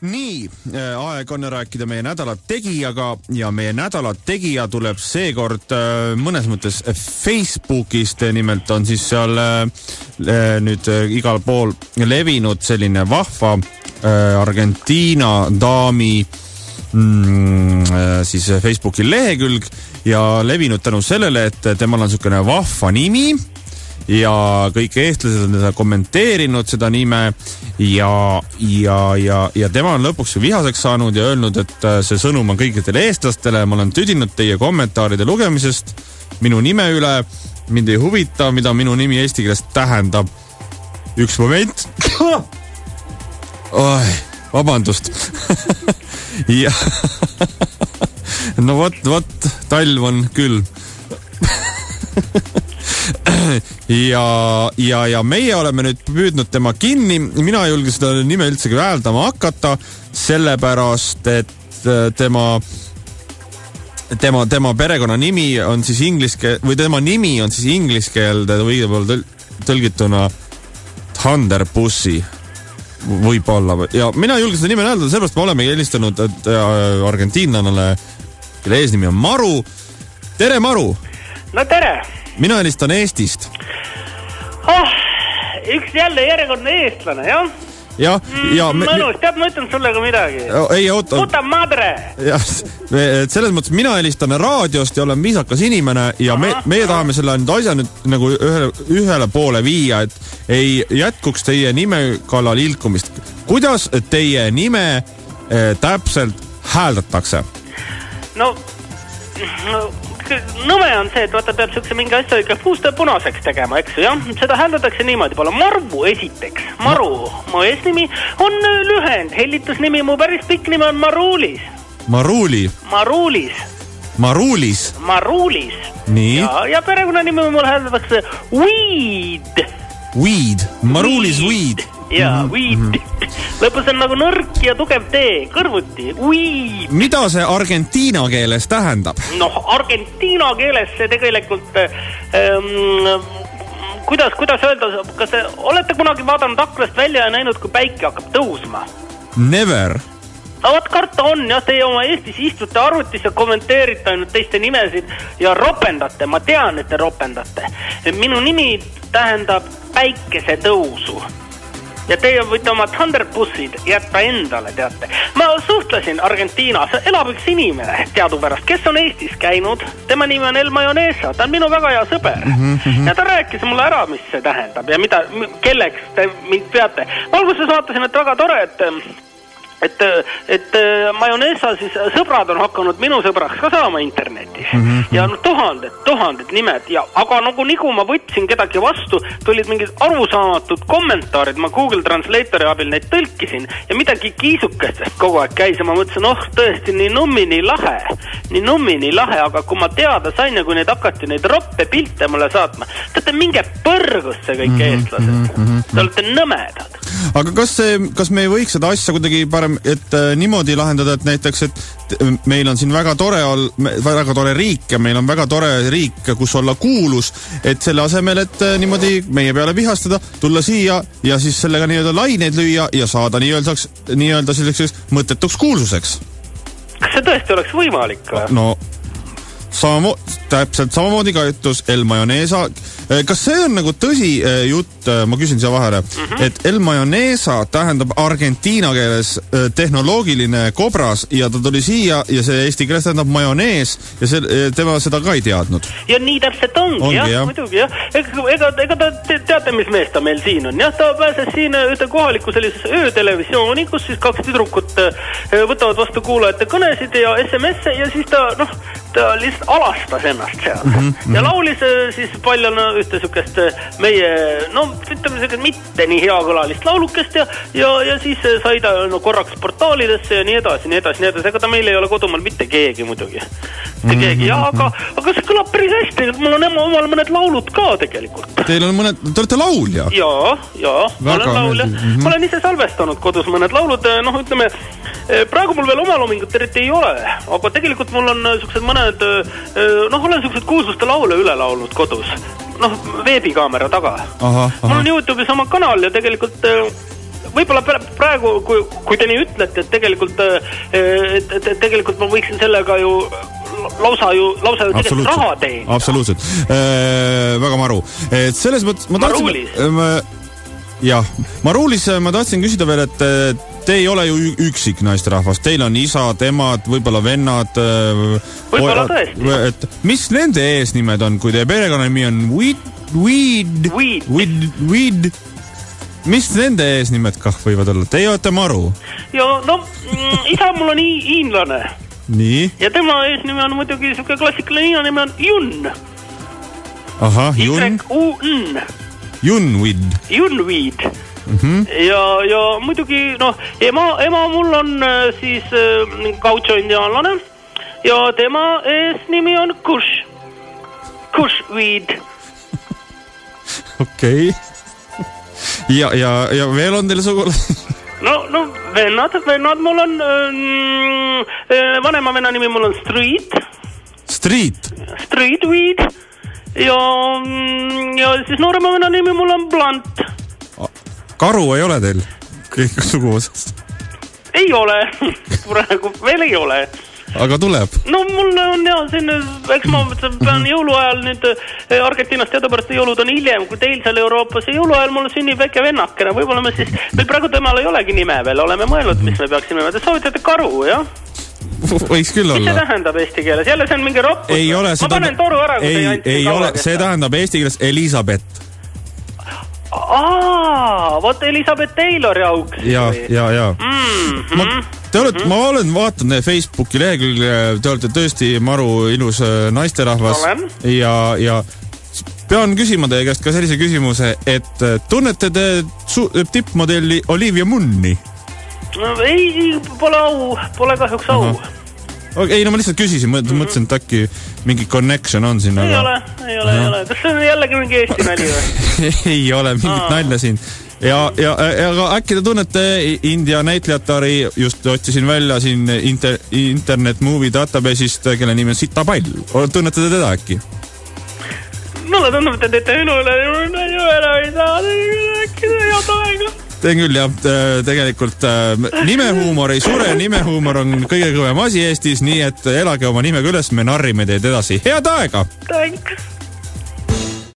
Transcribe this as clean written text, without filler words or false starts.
Nii, aeg on rääkida meie nädala tegijaga ja meie nädala tegija tuleb seekord mõnes mõttes Facebookist, nimelt on siis seal nüüd igal pool levinud selline vahva Argentiina daami siis Facebooki lehekülg ja levinud tänu sellele, et temal on niisugune vahva nimi ja kõik eestlased on teda kommenteerinud seda nime ja tema on lõpuks vihaseks saanud ja öelnud, et see sõnum on kõikidele eestlastele, ma olen tüdinud teie kommentaaride lugemisest minu nime üle, mind ei huvita, mida minu nimi eesti keeles tähendab. Üks moment. Vabandust. Ja. No vot, talv on küll. Ja meie oleme nüüd püüdnud tema kinni. Mina ei julge seda nime üldsegi hääldama hakata, sellepärast, et tema perekonna nimi on siis või tema nimi on siis ingliskeelde või tõlgituna Thunderpussy võib-olla. Ja mina ei julge seda nime hääldada, sellepärast me oleme helistanud argentiinlannale, kelle eesnimi on Maru. Tere, Maru! No tere! Mina helistan Eestist. Üks jälle järjekordne eestlane, jah? Ja mõnus, tead, ma ütlen sulle ka midagi. Ei, oota. Puta madre! Ja, selles mõttes mina helistan raadiost ja olen viisakas inimene ja meie tahame selle asja nüüd nagu ühele poole viia, et ei jätkuks teie nime kallal ilkumist. Kuidas teie nime täpselt hääldatakse? No nõme on see, et vaata peab siukse mingi asja ikka puust punaseks tegema, eks ju, jah? Seda hääldatakse niimoodi, pole Marvu esiteks. Maru, mu eesnimi on lühend, hellitusnimi, mu päris pikk nimi on Marulis. Marulis. Nii. Ja perekonna nimi mul hääldatakse Weed. Marulis Weed. Ja, Weed. Lõpus on nagu nõrk ja tugev tee, kõrvuti. Weed. Mida see Argentiina keeles tähendab? Noh, Argentiina keeles see tegelikult kuidas öelda, kas te olete kunagi vaadanud aklast välja ja näinud, kui päike hakkab tõusma? Never. Vaat karta on, jah, teie oma Eestis istute arvutis ja kommenteerite ainult teiste nimesid ja ropendate, ma tean, et te ropendate. Minu nimi tähendab päikese tõusu. Ja teie võite oma Thunderpussid jätta endale, teate. Ma suhtlesin Argentiinas, elab üks inimene teadupärast, kes on Eestis käinud. Tema nimi on El Mayonesa, ta on minu väga hea sõber. Ja ta rääkis mulle ära, mis see tähendab ja kelleks te mind peate. Ma alguses vaatasin, et väga tore, et Mayonesa siis sõbrad on hakanud minu sõbraks ka saama internetis. Ja no tuhanded nimed. Aga nii kui ma võtsin kedagi vastu, tulid mingid arusaamatud kommentaarid. Ma Google Translatori abil neid tõlkisin ja midagi kiisukestest kogu aeg käis. Ja ma mõtlesin, tõesti nii nummi, nii lahe. Aga kui ma teada sain ja kui neid hakati neid roppe pilte mulle saatma, teate, minge põrgusse kõik eestlased. Te olete nõmedad. Aga kas me ei võiks seda asja kuidagi parem, et niimoodi lahendada, et näiteks, et meil on siin väga tore riik ja meil on väga tore riik, kus olla kuulus, et selle asemel, et niimoodi meie peale vihastada, tulla siia ja siis sellega nii-öelda laineid lüüa ja saada nii-öelda selliseks mõttetuks kuulsuseks? Kas see tõesti oleks võimalik? No, täpselt samamoodi käitus El Mayonesa. Kas see on nagu tõsi jutt, ma küsin siia vahele, et El Mayonesa tähendab Argentiina keeles tehnoloogiline kobras ja ta tuli siia ja see eesti keeles tähendab majonees ja tema seda ka ei teadnud? Ja nii täpselt ongi, jah, muidugi, jah. Ega ta teate, mis mees ta meil siin on, jah, ta pääses siin ühte kohaliku sellises öötelevisiooni, kus siis 2 tüdrukut võtavad vastu kuulajate kõnesid ja SMS-e ja siis ta lihtsalt alastas ennast seal. Ja laulis siis palju ühte sükest meie, ütleme selline mitte nii hea kõlalist laulukest ja siis sai ta korraks portaalidesse ja nii edasi. Ega ta meil ei ole kodumaal mitte keegi muidugi. Aga see kõlab päris hästi, mul on omal mõned laulud ka tegelikult. Teil on te olete laulja? Jaa, ma olen laulja. Ma olen ise salvestanud kodus mõned laulud, ütleme, praegu mul veel oma loomingut eriti ei ole, aga tegelikult mul on sellised mõned, olen sellised kuulsuste laule üle laulnud kodus. Veebikaamera taga. Mul on YouTube'is oma kanal ja tegelikult võib-olla praegu, kui te nii ütlete, et tegelikult ma võiksin sellega ju lausa tegelikult raha teenida. Absoluutselt. Väga maru. Et selles mõttes ma Maruulis ma tahtsin küsida veel, et te ei ole ju üksik naisterahvas. Teil on isad, emad, võib-olla vennad. Võib-olla tõesti. Et mis nende eesnimed on, kui teie perekonnanimi on Weed? Mis nende eesnimed kah võivad olla? Teie olete Maru. Ja no, isa mul on hiinlane. Nii. Ja tema eesnimi on muidugi siuke klassikaline hiinlanimi on Jun. Aha, Jun. Y-U-N. Junweed. Ja muidugi, ema mul on siis gaucho-indiaanlane ja tema eesnimi on Kushweed. Okei. Ja veel on teil sugulased? No, vennad mul on, vanema venna nimi mul on Streetweed. Ja siis noorema venna nimi mul on Blunt. Karu ei ole teil kõik suguosas? Ei ole. Praegu veel ei ole. Aga tuleb? No mul on eks ma pean jõuluajal nüüd Argentiinast teadupärast jõulud on hiljem kui teil seal Euroopas ja jõuluajal mul sünnib väike vennakene. Võib-olla meil praegu temal ei olegi nime veel. Oleme mõelnud, mis me peaksime. Te soovitate karu, jah? Võiks küll olla. Mis see tähendab eesti keeles? Jälle see on mingi ropus. Ei ole. Ma panen toru ära, kui te ei ole. See tähendab eesti keeles Elisabeth. Vot Elisabeth Taylor jauks. Ja. Ma olen vaatanud Facebooki lehekülge, te olete tõesti maru ilus naisterahvas. Ja pean küsima teie käest ka sellise küsimuse, et tunnete te tippmodelli Olivia Munni? Ei, pole kahjuks au. Ei, ma lihtsalt küsisin, mõtlesin, et äkki mingi connection on siin. Ei ole. Kas see on jällegi mingi Eesti nali või? Ei ole mingit nalja siin. Ja äkki te tunnete India näitlejatari, just otsisin välja siin Internet Movie Database'ist, kelle nimi on Sita Pall. Tunnete te teda äkki? Mulle tundub, et te teete minu üle ära ei saa. Äkki see head aega. Teen küll, jah. Tegelikult nimehuumor ei sure, nimehuumor on kõige kõvem asi Eestis, nii et elage oma nimega üles, me narrime teid edasi. Head aega! Thanks!